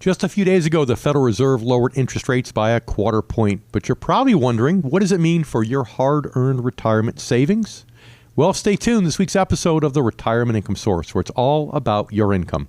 Just a few days ago, the Federal Reserve lowered interest rates by 1/4 point. But you're probably wondering, what does it mean for your hard-earned retirement savings? Well, stay tuned. This week's episode of the Retirement Income Source, where it's all about your income.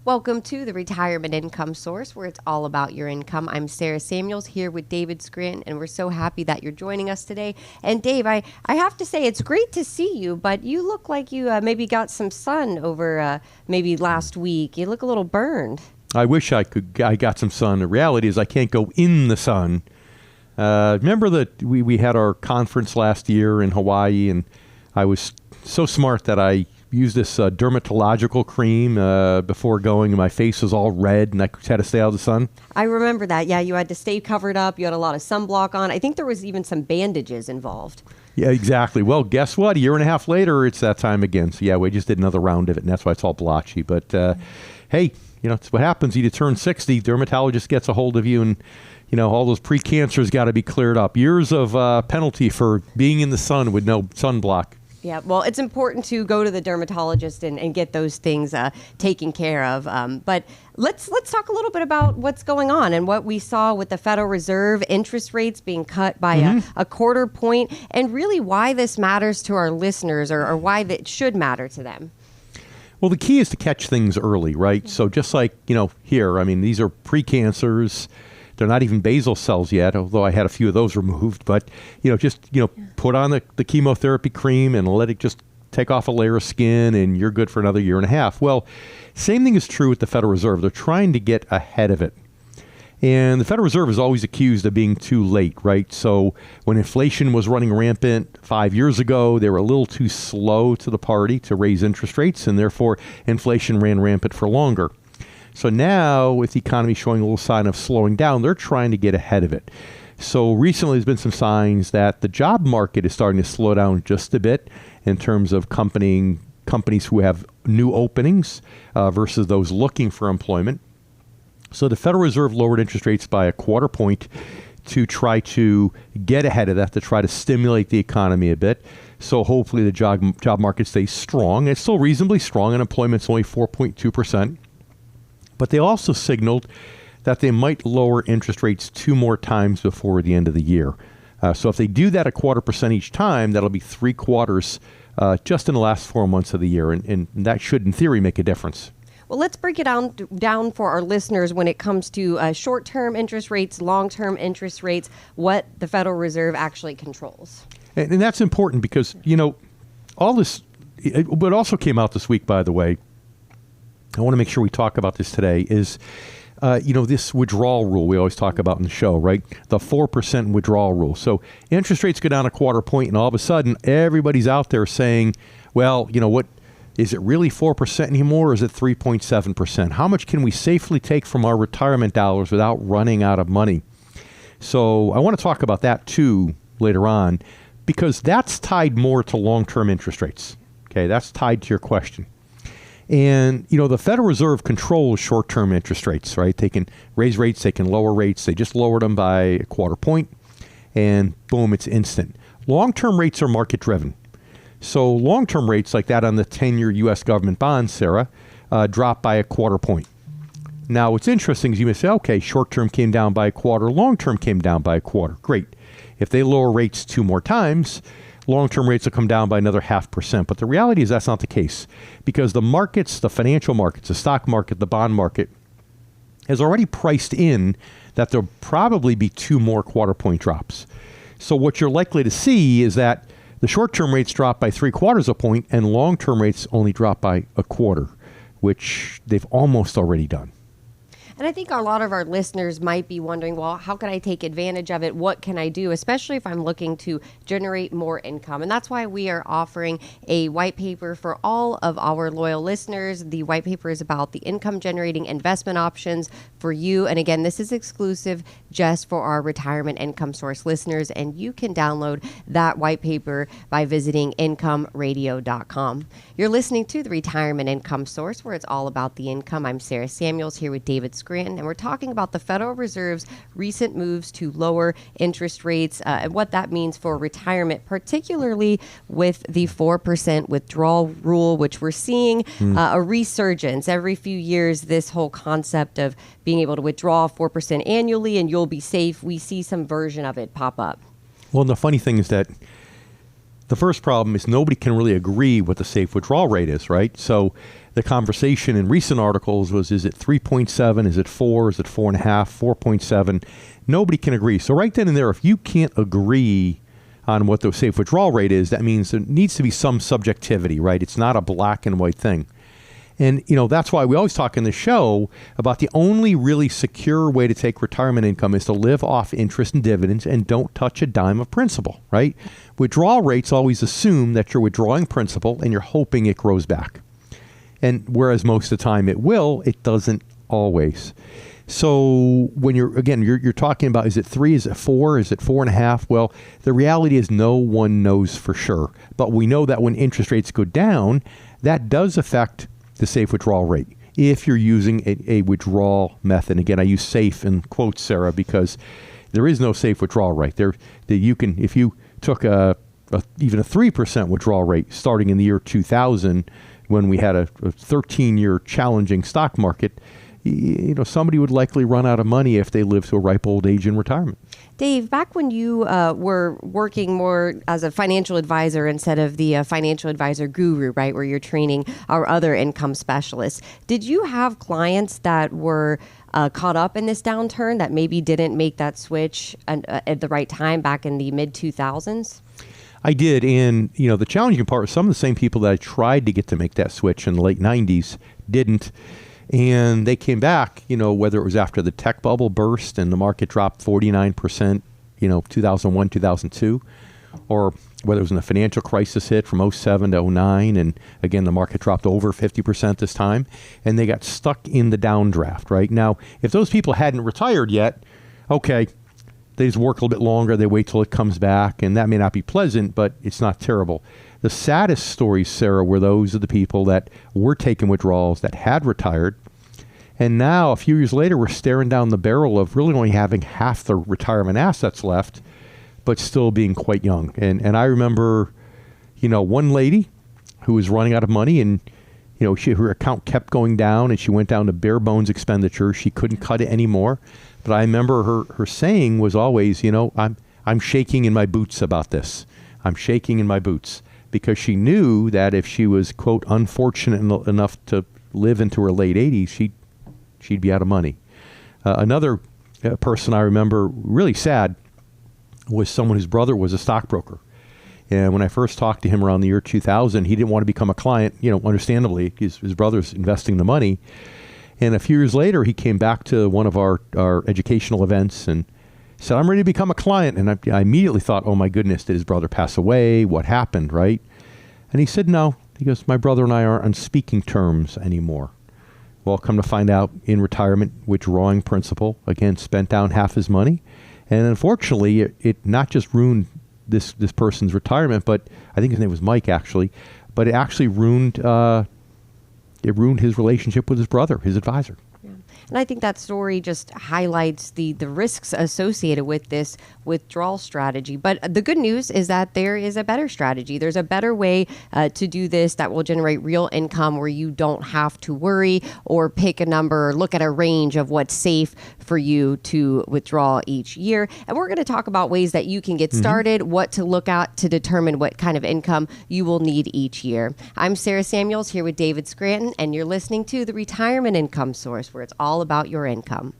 Welcome to the Retirement Income Source, where it's all about your income. I'm Sarah Samuels here with David Scranton, and we're so happy that you're joining us today. And Dave, I have to say, it's great to see you, but you look like you maybe got some sun over maybe last week. You look a little burned. I wish I got some sun. The reality is I can't go in the sun. Remember that we had our conference last year in Hawaii, and I was so smart that I used this dermatological cream before going, and my face was all red, and I had to stay out of the sun. I remember that. Yeah, you had to stay covered up. You had a lot of sunblock on. I think there was even some bandages involved. Yeah, exactly. Well, guess what? A year and a half later, it's that time again. So, yeah, we just did another round of it, and that's why it's all blotchy. But, hey, it's what happens. You turn 60, dermatologist gets a hold of you, and, all those pre-cancers got to be cleared up. Years of penalty for being in the sun with no sunblock. Yeah, well, it's important to go to the dermatologist and get those things taken care of. But let's talk a little bit about what's going on and what we saw with the Federal Reserve interest rates being cut by a 1/4 point, and really why this matters to our listeners or why that should matter to them. Well, the key is to catch things early, right? Mm-hmm. So just like, here, these are precancers. They're not even basal cells yet, although I had a few of those removed. But, put on the chemotherapy cream and let it just take off a layer of skin, and you're good for another year and a half. Well, same thing is true with the Federal Reserve. They're trying to get ahead of it. And the Federal Reserve is always accused of being too late, right? So when inflation was running rampant 5 years ago, they were a little too slow to the party to raise interest rates, and therefore inflation ran rampant for longer. So now, with the economy showing a little sign of slowing down, they're trying to get ahead of it. So recently, there's been some signs that the job market is starting to slow down just a bit in terms of companies who have new openings versus those looking for employment. So the Federal Reserve lowered interest rates by 1/4 point to try to get ahead of that, to try to stimulate the economy a bit. So hopefully the job market stays strong. It's still reasonably strong. Unemployment's only 4.2%. But they also signaled that they might lower interest rates 2 more times before the end of the year. So if they do that 1/4% each time, that'll be 3 quarters just in the last 4 months of the year. And that should, in theory, make a difference. Well, let's break it down for our listeners when it comes to short-term interest rates, long-term interest rates, what the Federal Reserve actually controls. And that's important because, all this, what also came out this week, by the way, I want to make sure we talk about this today, is, this withdrawal rule we always talk about in the show, right? The 4% withdrawal rule. So interest rates go down 1/4 point, and all of a sudden, everybody's out there saying, well, what, is it really 4% anymore, or is it 3.7%? How much can we safely take from our retirement dollars without running out of money? So I want to talk about that, too, later on, because that's tied more to long-term interest rates. Okay, that's tied to your question. And, the Federal Reserve controls short-term interest rates, right? They can raise rates, they can lower rates. They just lowered them by 1/4 point, and boom, it's instant. Long-term rates are market-driven. So long-term rates like that on the 10-year U.S. government bonds, Sarah, dropped by 1/4 point. Now, what's interesting is you may say, okay, short-term came down by 1/4, long-term came down by 1/4. Great. If they lower rates 2 more times, long-term rates will come down by another 0.5%. But the reality is that's not the case, because the markets, the financial markets, the stock market, the bond market, has already priced in that there'll probably be 2 more 1/4 point drops. So what you're likely to see is that the short-term rates drop by 3/4 point and long-term rates only drop by 1/4, which they've almost already done. And I think a lot of our listeners might be wondering, well, how can I take advantage of it? What can I do, especially if I'm looking to generate more income? And that's why we are offering a white paper for all of our loyal listeners. The white paper is about the income generating investment options for you. And again, this is exclusive just for our Retirement Income Source listeners. And you can download that white paper by visiting incomeradio.com. You're listening to the Retirement Income Source, where it's all about the income. I'm Sarah Samuels here with David Scranton. Scranton, and we're talking about the Federal Reserve's recent moves to lower interest rates and what that means for retirement, particularly with the 4% withdrawal rule, which we're seeing a resurgence every few years. This whole concept of being able to withdraw 4% annually and you'll be safe, we see some version of it pop up. Well, and the funny thing is that the first problem is nobody can really agree what the safe withdrawal rate is, right? So the conversation in recent articles was, is it 3.7? Is it 4? Is it 4.5? 4.7? Nobody can agree. So right then and there, if you can't agree on what the safe withdrawal rate is, that means there needs to be some subjectivity, right? It's not a black and white thing. And, that's why we always talk in the show about the only really secure way to take retirement income is to live off interest and dividends and don't touch a dime of principal, right? Withdrawal rates always assume that you're withdrawing principal and you're hoping it grows back. And whereas most of the time it will, it doesn't always. So when you're talking about, is it 3, is it 4, is it 4.5? Well, the reality is no one knows for sure. But we know that when interest rates go down, that does affect the safe withdrawal rate if you're using a withdrawal method. Again, I use safe in quotes, Sarah, because there is no safe withdrawal rate. If you took even a 3% withdrawal rate starting in the year 2000, when we had a 13-year challenging stock market, somebody would likely run out of money if they lived to a ripe old age in retirement. Dave, back when you were working more as a financial advisor instead of the financial advisor guru, right, where you're training our other income specialists, did you have clients that were caught up in this downturn that maybe didn't make that switch at the right time back in the mid-2000s? I did, and the challenging part was some of the same people that I tried to get to make that switch in the late 90s didn't. And they came back, whether it was after the tech bubble burst and the market dropped 49%, 2001, 2002, or whether it was when the financial crisis hit from 07 to 09, and again, the market dropped over 50% this time, and they got stuck in the downdraft, right? Now, if those people hadn't retired yet, okay, they just work a little bit longer, they wait till it comes back, and that may not be pleasant, but it's not terrible. The saddest stories, Sarah, were those of the people that were taking withdrawals that had retired. And now, a few years later, we're staring down the barrel of really only having half the retirement assets left, but still being quite young. And I remember, one lady who was running out of money and, her account kept going down and she went down to bare bones expenditure. She couldn't cut it anymore. But I remember her saying was always, I'm shaking in my boots about this. I'm shaking in my boots. Because she knew that if she was, quote, unfortunate enough to live into her late 80s, she'd be out of money. Another person I remember really sad was someone whose brother was a stockbroker. And when I first talked to him around the year 2000, he didn't want to become a client, understandably. His brother's investing the money. And a few years later, he came back to one of our educational events and said, I'm ready to become a client. And I immediately thought, oh my goodness, did his brother pass away? What happened, right? And he said, no. He goes, my brother and I aren't on speaking terms anymore. Well, come to find out, in retirement, withdrawing principal, again, spent down half his money. And unfortunately, it not just ruined this person's retirement, but I think his name was Mike, actually, but it actually ruined his relationship with his brother, his advisor. And I think that story just highlights the risks associated with this withdrawal strategy. But the good news is that there is a better strategy. There's a better way to do this that will generate real income where you don't have to worry or pick a number or look at a range of what's safe for you to withdraw each year. And we're going to talk about ways that you can get started, what to look at to determine what kind of income you will need each year. I'm Sarah Samuels here with David Scranton, and you're listening to The Retirement Income Source, where it's all about your income.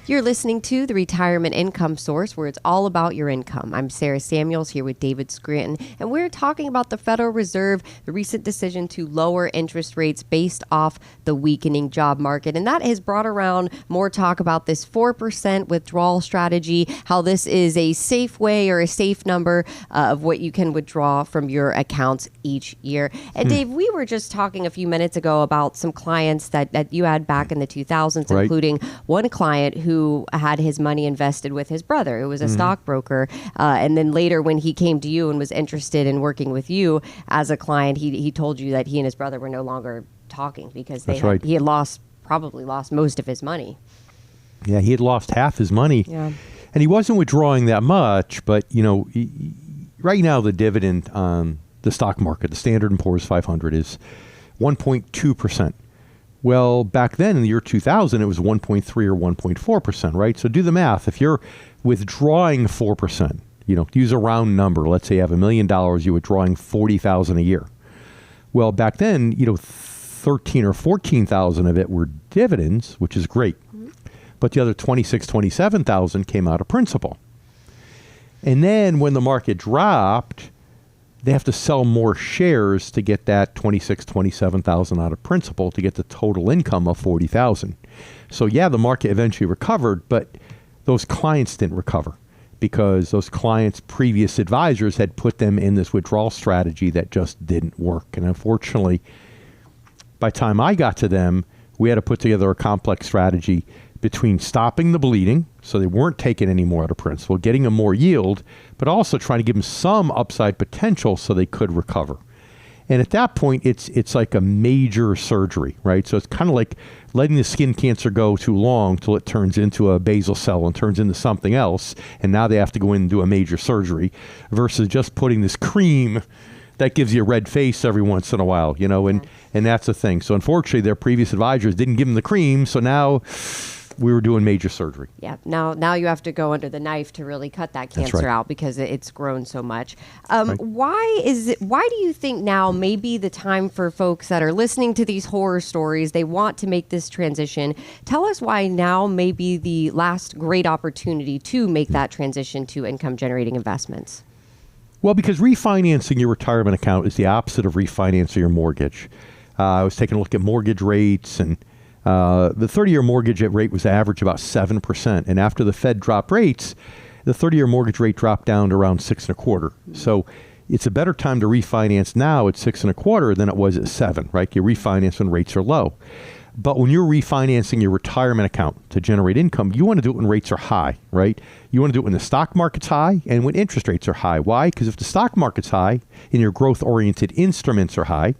You're listening to The Retirement Income Source, where it's all about your income. I'm Sarah Samuels here with David Scranton, and we're talking about the Federal Reserve, the recent decision to lower interest rates based off the weakening job market. And that has brought around more talk about this 4% withdrawal strategy, how this is a safe way or a safe number of what you can withdraw from your accounts each year. And Dave, we were just talking a few minutes ago about some clients that you had back in the 2000s, right, including one client who who had his money invested with his brother, who was a stockbroker. And then later when he came to you and was interested in working with you as a client, he told you that he and his brother were no longer talking because he had probably lost most of his money. Yeah, he had lost half his money. Yeah. And he wasn't withdrawing that much, but, right now the dividend on the stock market, the Standard & Poor's 500, is 1.2%. Well, back then in the year 2000, it was 1.3 or 1.4%, right? So do the math. If you're withdrawing 4%, use a round number. Let's say you have $1 million, you're withdrawing $40,000 a year. Well, back then, 13 or 14,000 of it were dividends, which is great. But the other 27,000 came out of principal. And then when the market dropped, they have to sell more shares to get that 27,000 out of principal to get the total income of 40,000. So yeah, the market eventually recovered, but those clients didn't recover because those clients' previous advisors had put them in this withdrawal strategy that just didn't work. And unfortunately, by the time I got to them, we had to put together a complex strategy between stopping the bleeding, so they weren't taking any more out of principal, getting them more yield, but also trying to give them some upside potential so they could recover. And at that point, it's like a major surgery, right? So it's kind of like letting the skin cancer go too long till it turns into a basal cell and turns into something else, and now they have to go in and do a major surgery versus just putting this cream that gives you a red face every once in a while, and that's the thing. So unfortunately, their previous advisors didn't give them the cream, so now we were doing major surgery. Yeah. Now you have to go under the knife to really cut that cancer out because it's grown so much. Why do you think now may be the time for folks that are listening to these horror stories, they want to make this transition? Tell us why now may be the last great opportunity to make that transition to income generating investments. Well, because refinancing your retirement account is the opposite of refinancing your mortgage. I was taking a look at mortgage rates, and the 30-year mortgage rate was average about 7%. And after the Fed dropped rates, the 30-year mortgage rate dropped down to around 6.25%. So it's a better time to refinance now at 6.25% than it was at 7%, right? You refinance when rates are low. But when you're refinancing your retirement account to generate income, you want to do it when rates are high, right? You want to do it when the stock market's high and when interest rates are high. Why? Because if the stock market's high and your growth-oriented instruments are high,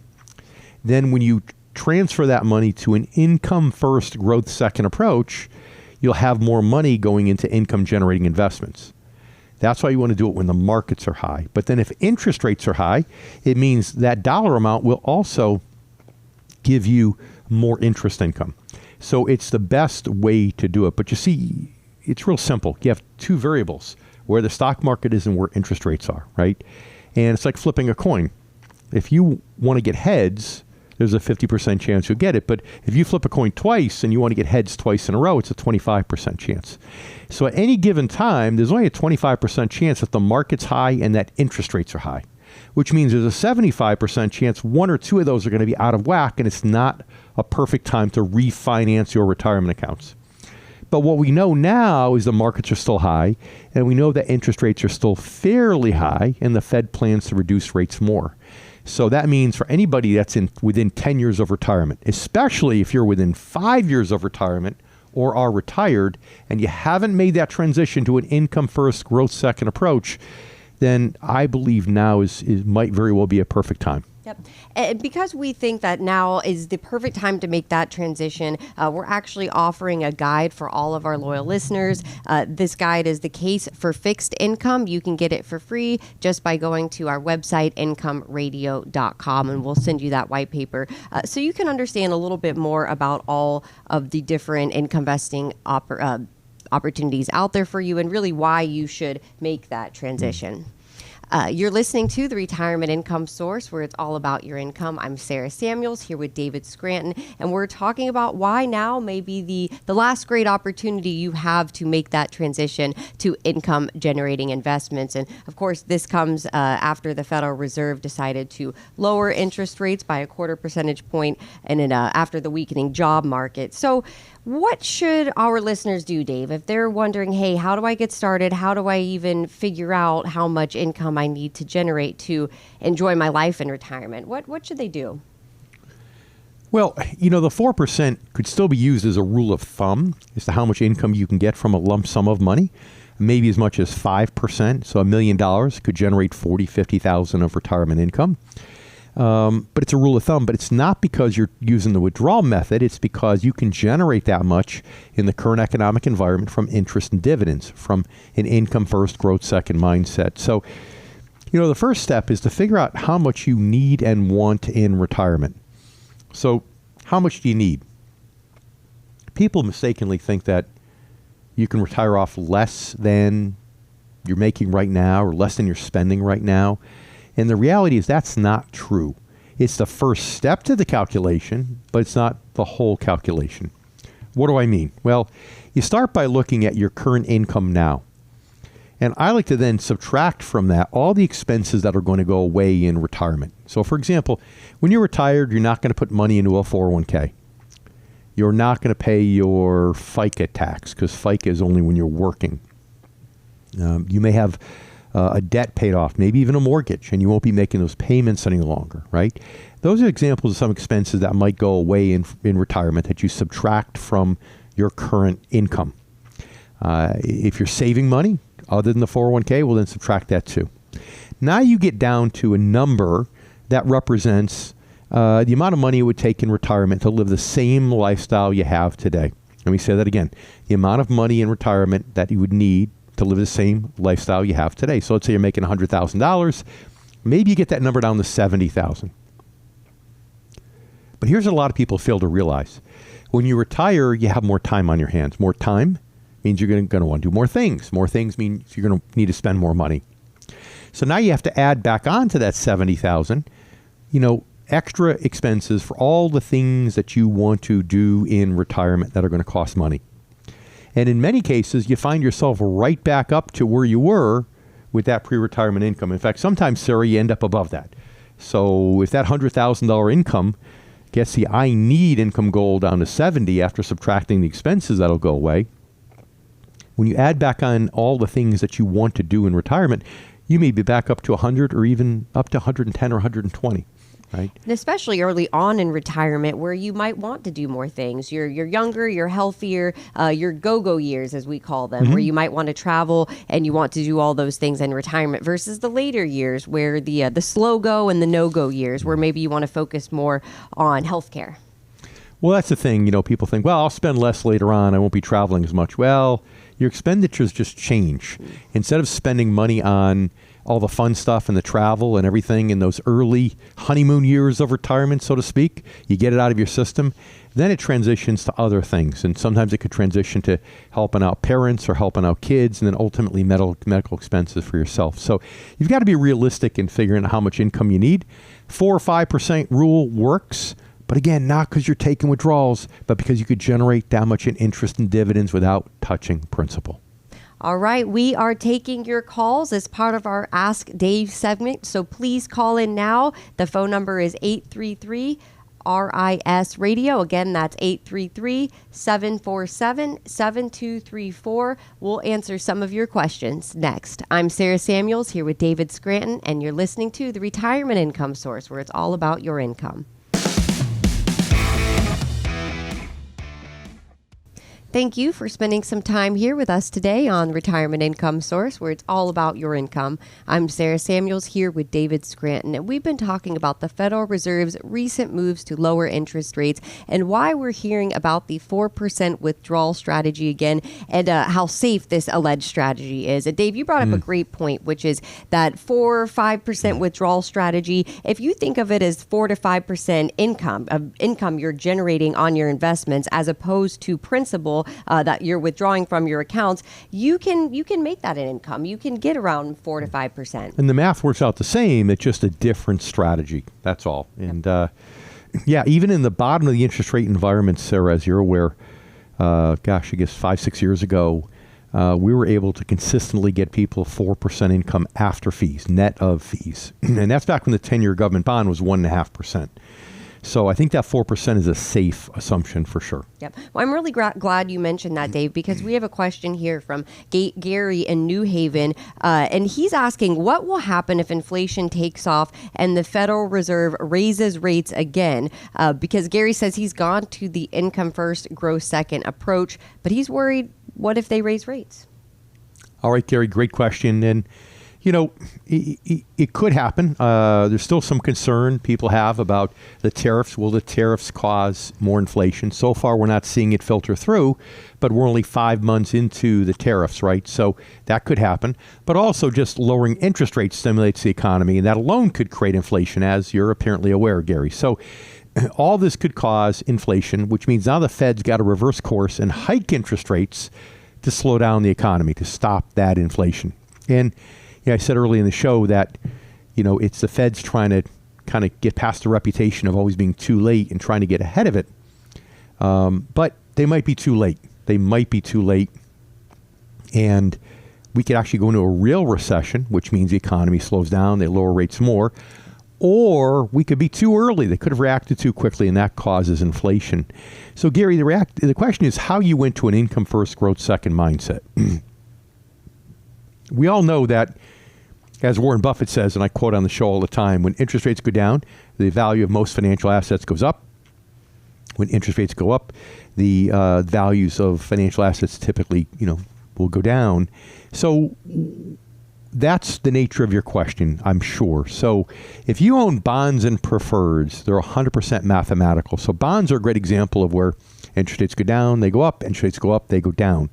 then when you transfer that money to an income first, growth second approach, you'll have more money going into income generating investments. That's why you want to do it when the markets are high. But then if interest rates are high, it means that dollar amount will also give you more interest income. So it's the best way to do it. But you see, it's real simple. You have two variables, where the stock market is and where interest rates are, right? And it's like flipping a coin. If you want to get heads, there's a 50% chance you'll get it. But if you flip a coin twice and you want to get heads twice in a row, it's a 25% chance. So at any given time, there's only a 25% chance that the market's high and that interest rates are high, which means there's a 75% chance one or two of those are going to be out of whack, and it's not a perfect time to refinance your retirement accounts. But what we know now is the markets are still high, and we know that interest rates are still fairly high, and the Fed plans to reduce rates more. So that means for anybody that's within 10 years of retirement, especially if you're within 5 years of retirement or are retired and you haven't made that transition to an income first, growth second approach, then I believe now might very well be a perfect time. Yep. And because we think that now is the perfect time to make that transition, we're actually offering a guide for all of our loyal listeners. This guide is the case for fixed income. You can get it for free just by going to our website, incomeradio.com, and we'll send you that white paper so you can understand a little bit more about all of the different income investing opportunities out there for you and really why you should make that transition. You're listening to The Retirement Income Source, where it's all about your income. I'm Sarah Samuels here with David Scranton, and we're talking about why now may be the last great opportunity you have to make that transition to income generating investments. And of course, this comes after the Federal Reserve decided to lower interest rates by 1/4 percentage point and after the weakening job market. So what should our listeners do, Dave, if they're wondering, hey, how do I get started? How do I even figure out how much income I need to generate to enjoy my life in retirement? What should they do? Well, the 4% could still be used as a rule of thumb as to how much income you can get from a lump sum of money. Maybe as much as 5%. So $1 million could generate $40,000, $50,000 of retirement income. But it's a rule of thumb. But it's not because you're using the withdrawal method. It's because you can generate that much in the current economic environment from interest and dividends, from an income first, growth second mindset. So, the first step is to figure out how much you need and want in retirement. So how much do you need? People mistakenly think that you can retire off less than you're making right now or less than you're spending right now. And the reality is that's not true. It's the first step to the calculation, but it's not the whole calculation. What do I mean? Well, you start by looking at your current income now. And I like to then subtract from that all the expenses that are going to go away in retirement. So, for example, when you're retired, you're not going to put money into a 401k. You're not going to pay your FICA tax because FICA is only when you're working. You may have a debt paid off, maybe even a mortgage, and you won't be making those payments any longer, right? Those are examples of some expenses that might go away in retirement that you subtract from your current income. If you're saving money, other than the 401k, well, then subtract that too. Now you get down to a number that represents the amount of money it would take in retirement to live the same lifestyle you have today. Let me say that again. The amount of money in retirement that you would need to live the same lifestyle you have today. So let's say you're making $100,000. Maybe you get that number down to $70,000. But here's what a lot of people fail to realize. When you retire, you have more time on your hands. More time means you're going to want to do more things. More things means you're going to need to spend more money. So now you have to add back on to that $70,000, extra expenses for all the things that you want to do in retirement that are going to cost money. And in many cases, you find yourself right back up to where you were with that pre-retirement income. In fact, sometimes, Sarah, you end up above that. So if that $100,000 income gets the I need income goal down to 70 after subtracting the expenses that'll go away, when you add back on all the things that you want to do in retirement, you may be back up to 100 or even up to 110 or 120. Right. And especially early on in retirement where you might want to do more things. You're younger, you're healthier, your go-go years, as we call them, where you might want to travel and you want to do all those things in retirement versus the later years where the slow go and the no-go years where maybe you want to focus more on healthcare. Well, that's the thing. People think, well, I'll spend less later on. I won't be traveling as much. Well, your expenditures just change. Instead of spending money on all the fun stuff and the travel and everything in those early honeymoon years of retirement, so to speak, you get it out of your system, then it transitions to other things. And sometimes it could transition to helping out parents or helping out kids and then ultimately medical expenses for yourself. So you've got to be realistic in figuring out how much income you need. 4 or 5% rule works. But again, not because you're taking withdrawals, but because you could generate that much in interest and dividends without touching principal. All right, we are taking your calls as part of our Ask Dave segment, so please call in now. The phone number is 833-RIS Radio. Again, that's 833-747-7234. We'll answer some of your questions next. I'm Sarah Samuels here with David Scranton, and you're listening to the Retirement Income Source, where it's all about your income. Thank you for spending some time here with us today on Retirement Income Source, where it's all about your income. I'm Sarah Samuels here with David Scranton, and we've been talking about the Federal Reserve's recent moves to lower interest rates and why we're hearing about the 4% withdrawal strategy again and how safe this alleged strategy is. Dave, you brought up a great point, which is that 4 or 5% withdrawal strategy. If you think of it as 4 to 5% income you're generating on your investments as opposed to principal that you're withdrawing from your accounts, you can make that an income. You can get around 4 to 5%. And the math works out the same. It's just a different strategy. That's all. And even in the bottom of the interest rate environment, Sarah, as you're aware, I guess 5-6 years ago, we were able to consistently get people 4% income after fees, net of fees. And that's back when the 10-year government bond was 1.5%. So I think that 4% is a safe assumption for sure. Yep. Well, I'm really glad you mentioned that, Dave, because we have a question here from Gary in New Haven, and he's asking, what will happen if inflation takes off and the Federal Reserve raises rates again? Because Gary says he's gone to the income first, growth second approach, but he's worried, what if they raise rates? All right, Gary, great question. And it could happen. There's still some concern people have about the tariffs. Will the tariffs cause more inflation? So far, we're not seeing it filter through, but we're only 5 months into the tariffs, right? So that could happen. But also just lowering interest rates stimulates the economy, and that alone could create inflation, as you're apparently aware, Gary. So all this could cause inflation, which means now the Fed's got to reverse course and hike interest rates to slow down the economy, to stop that inflation. And I said early in the show that, it's the Fed's trying to kind of get past the reputation of always being too late and trying to get ahead of it. But they might be too late. They might be too late. And we could actually go into a real recession, which means the economy slows down, they lower rates more. Or we could be too early. They could have reacted too quickly, and that causes inflation. So, Gary, the question is how you went to an income first, growth second mindset. We all know that, as Warren Buffett says, and I quote on the show all the time, when interest rates go down, the value of most financial assets goes up. When interest rates go up, the values of financial assets typically, will go down. So that's the nature of your question, I'm sure. So if you own bonds and preferreds, they're 100% mathematical. So bonds are a great example of where interest rates go down, they go up, interest rates go up, they go down.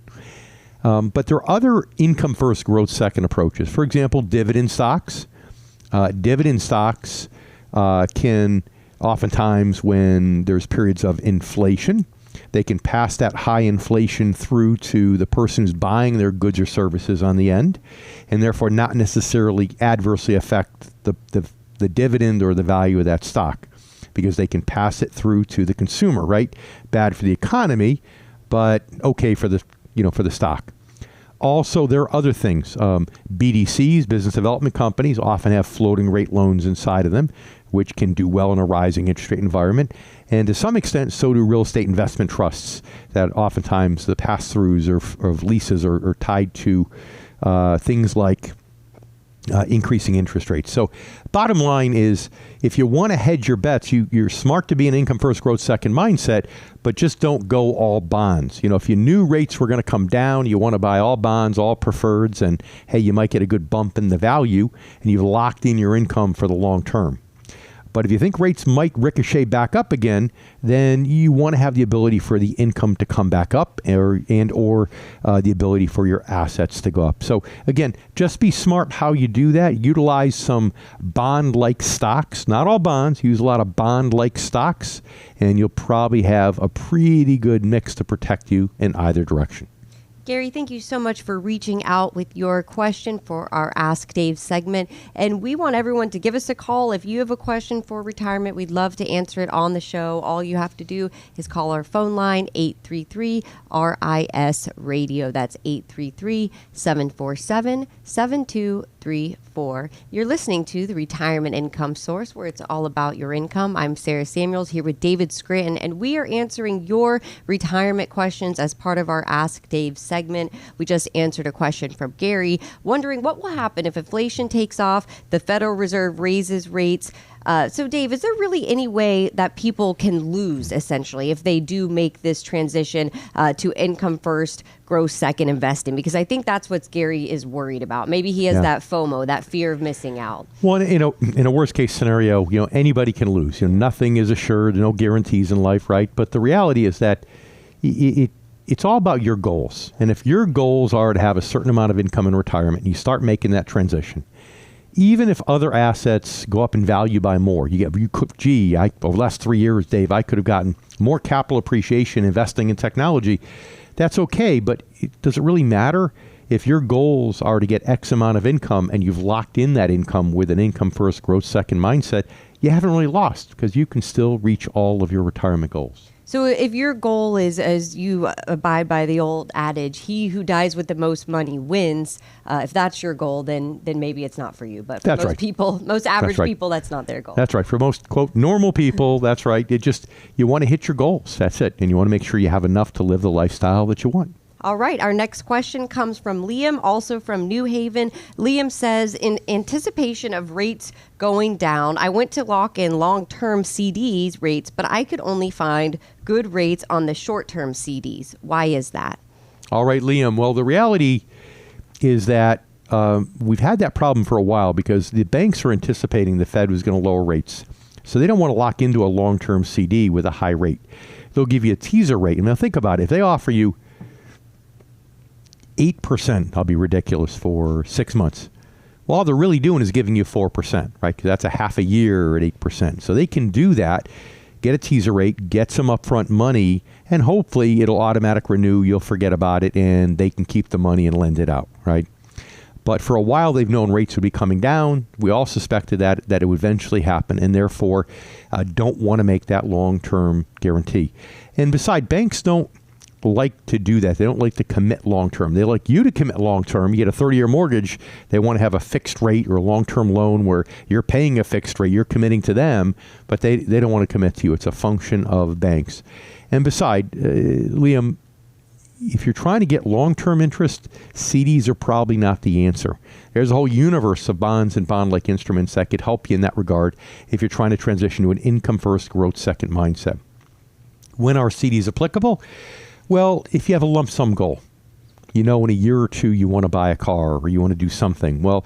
But there are other income first, growth second approaches. For example, dividend stocks. Dividend stocks can oftentimes, when there's periods of inflation, they can pass that high inflation through to the person who's buying their goods or services on the end, and therefore not necessarily adversely affect the dividend or the value of that stock, because they can pass it through to the consumer, right? Bad for the economy, but okay for the stock. Also, there are other things. BDCs, business development companies, often have floating rate loans inside of them, which can do well in a rising interest rate environment. And to some extent, so do real estate investment trusts, that oftentimes the pass-throughs of leases are tied to things like increasing interest rates. So bottom line is, if you want to hedge your bets, you're smart to be an income first, growth second mindset, but just don't go all bonds. If you knew rates were going to come down, you want to buy all bonds, all preferreds, and hey, you might get a good bump in the value, and you've locked in your income for the long term. But if you think rates might ricochet back up again, then you want to have the ability for the income to come back up, or the ability for your assets to go up. So again, just be smart how you do that. Utilize some bond-like stocks, not all bonds. Use a lot of bond-like stocks, and you'll probably have a pretty good mix to protect you in either direction. Gary, thank you so much for reaching out with your question for our Ask Dave segment. And we want everyone to give us a call. If you have a question for retirement, we'd love to answer it on the show. All you have to do is call our phone line, 833-RIS-RADIO. That's 833-747-7234. You're listening to the Retirement Income Source, where it's all about your income. I'm Sarah Samuels here with David Scranton, and we are answering your retirement questions as part of our Ask Dave segment. We just answered a question from Gary, wondering what will happen if inflation takes off, the Federal Reserve raises rates. So, Dave, is there really any way that people can lose, essentially, if they do make this transition to income first, growth second investing? Because I think that's what Gary is worried about. Maybe he has that FOMO, that fear of missing out. Well, in a worst case scenario, anybody can lose. Nothing is assured, no guarantees in life, right? But the reality is that it's all about your goals. And if your goals are to have a certain amount of income in retirement, and you start making that transition, even if other assets go up in value by more, over the last 3 years, Dave, I could have gotten more capital appreciation investing in technology. That's okay, but does it really matter if your goals are to get X amount of income and you've locked in that income with an income first, growth second mindset, you haven't really lost because you can still reach all of your retirement goals. So if your goal is, as you abide by the old adage, he who dies with the most money wins, if that's your goal, then maybe it's not for you. But for That's most right. people, most average right. people, that's not their goal. That's right. For most, quote, normal people, that's right. You want to hit your goals. That's it. And you want to make sure you have enough to live the lifestyle that you want. All right. Our next question comes from Liam, also from New Haven. Liam says, in anticipation of rates going down, I went to lock in long-term CDs rates, but I could only find good rates on the short-term CDs. Why is that? All right, Liam. Well, the reality is that we've had that problem for a while because the banks are anticipating the Fed was going to lower rates. So they don't want to lock into a long-term CD with a high rate. They'll give you a teaser rate. And now think about it. If they offer you 8%, I'll be ridiculous, for 6 months. Well, all they're really doing is giving you 4%, right? Because that's a half a year at 8%. So they can do that, get a teaser rate, get some upfront money, and hopefully it'll automatic renew. You'll forget about it, and they can keep the money and lend it out, right? But for a while, they've known rates would be coming down. We all suspected that it would eventually happen, and therefore don't want to make that long-term guarantee. And besides, banks don't like to do that. They don't like to commit long-term. They like you to commit long-term. You get a 30-year mortgage. They want to have a fixed rate or a long-term loan where you're paying a fixed rate. You're committing to them, but they don't want to commit to you. It's a function of banks. And besides, Liam, if you're trying to get long-term interest, CDs are probably not the answer. There's a whole universe of bonds and bond-like instruments that could help you in that regard if you're trying to transition to an income-first, growth-second mindset. When are CDs applicable? Well, if you have a lump sum goal, in a year or two you want to buy a car or you want to do something. Well,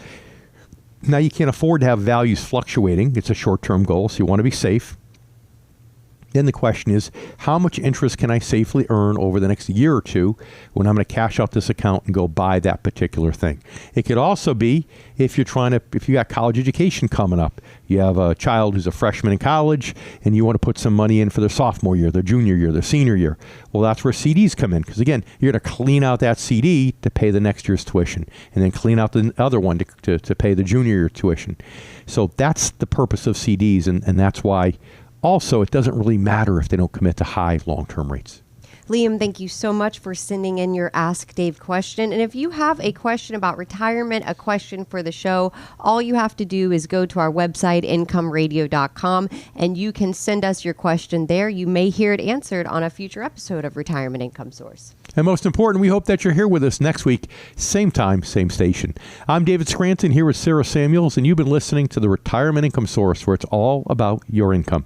now you can't afford to have values fluctuating. It's a short-term goal, so you want to be safe. Then the question is, how much interest can I safely earn over the next year or two when I'm going to cash out this account and go buy that particular thing? It could also be if you got college education coming up. You have a child who's a freshman in college and you want to put some money in for their sophomore year, their junior year, their senior year. Well, that's where CDs come in because, again, you're going to clean out that CD to pay the next year's tuition and then clean out the other one to pay the junior year tuition. So that's the purpose of CDs, and that's why also it doesn't really matter if they don't commit to high long-term rates. Liam, thank you so much for sending in your Ask Dave question. And if you have a question about retirement, a question for the show, all you have to do is go to our website, incomeradio.com, and you can send us your question there. You may hear it answered on a future episode of Retirement Income Source. And most important, we hope that you're here with us next week, same time, same station. I'm David Scranton here with Sarah Samuels, and you've been listening to the Retirement Income Source, where it's all about your income.